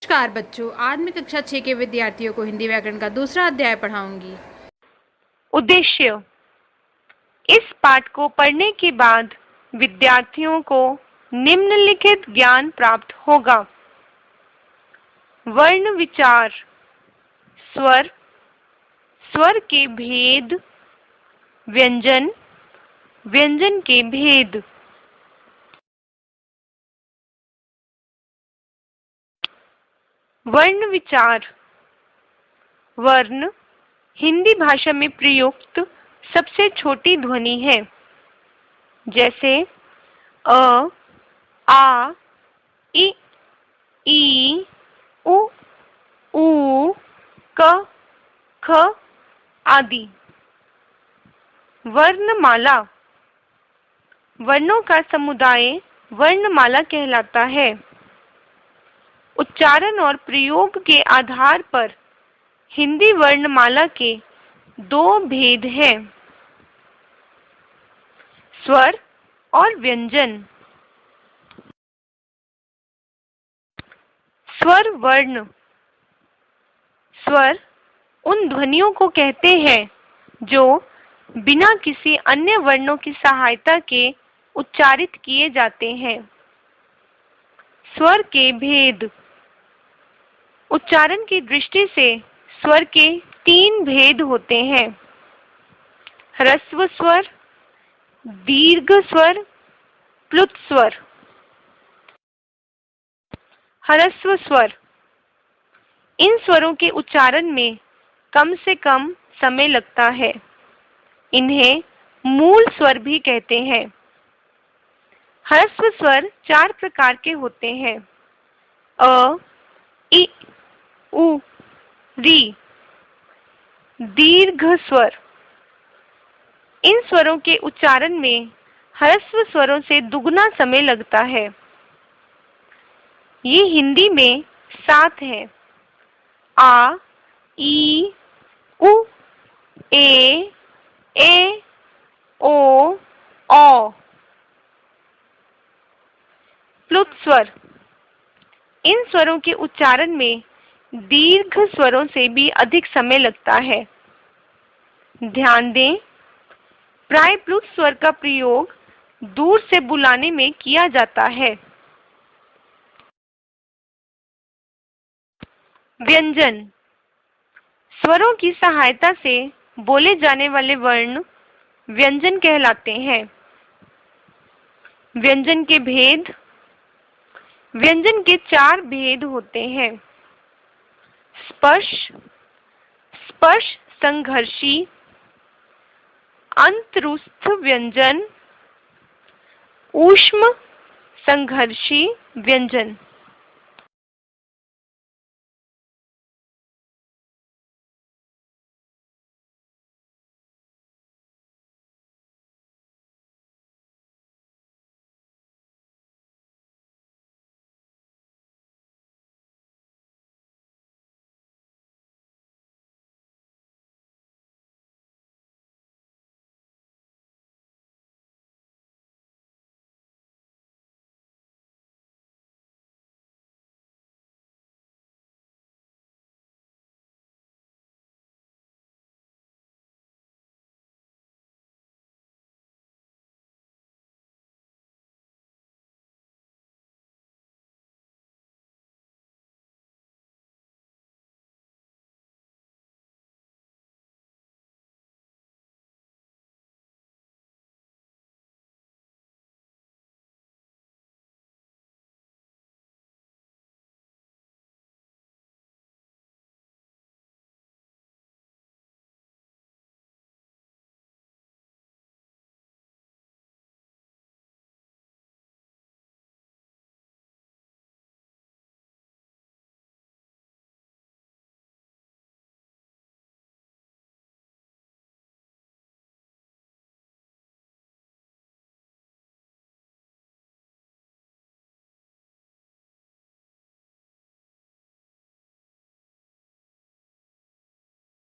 नमस्कार बच्चों, आज मैं कक्षा 6 के विद्यार्थियों को हिंदी व्याकरण का दूसरा अध्याय पढ़ाऊंगी। उद्देश्य। इस पाठ को पढ़ने के बाद विद्यार्थियों को निम्नलिखित ज्ञान प्राप्त होगा। वर्ण विचार, स्वर, स्वर के भेद, व्यंजन, व्यंजन के भेद। वर्ण विचार। वर्ण हिंदी भाषा में प्रयुक्त सबसे छोटी ध्वनि है, जैसे अ, आ, इ, ई, उ, ऊ, क, ख आदि। वर्णमाला। वर्णों का समुदाय वर्णमाला कहलाता है। उच्चारण और प्रयोग के आधार पर हिंदी वर्णमाला के दो भेद हैं, स्वर और व्यंजन। स्वर वर्ण। स्वर उन ध्वनियों को कहते हैं जो बिना किसी अन्य वर्णों की सहायता के उच्चारित किए जाते हैं। स्वर के भेद। उच्चारण की दृष्टि से स्वर के तीन भेद होते हैं, ह्रस्व स्वर, दीर्घ स्वर, प्लुत स्वर। ह्रस्व स्वर। इन स्वरों के उच्चारण में कम से कम समय लगता है। इन्हें मूल स्वर भी कहते हैं। ह्रस्व स्वर चार प्रकार के होते हैं, अ, इ, उ, री। दीर्घ स्वर। इन स्वरों के उच्चारण में ह्रस्व स्वरों से दुगना समय लगता है। ये हिंदी में 7 है, आ, ई, उ, ए, ओ, औ। प्लुत स्वर। इन स्वरों के उच्चारण में दीर्घ स्वरों से भी अधिक समय लगता है। ध्यान दें, प्राय प्लुत स्वर का प्रयोग दूर से बुलाने में किया जाता है। व्यंजन। स्वरों की सहायता से बोले जाने वाले वर्ण व्यंजन कहलाते हैं। व्यंजन के भेद। व्यंजन के 4 भेद होते हैं, स्पर्श, स्पर्श संघर्षी, अंतरुस्थ व्यंजन, ऊष्म संघर्षी व्यंजन।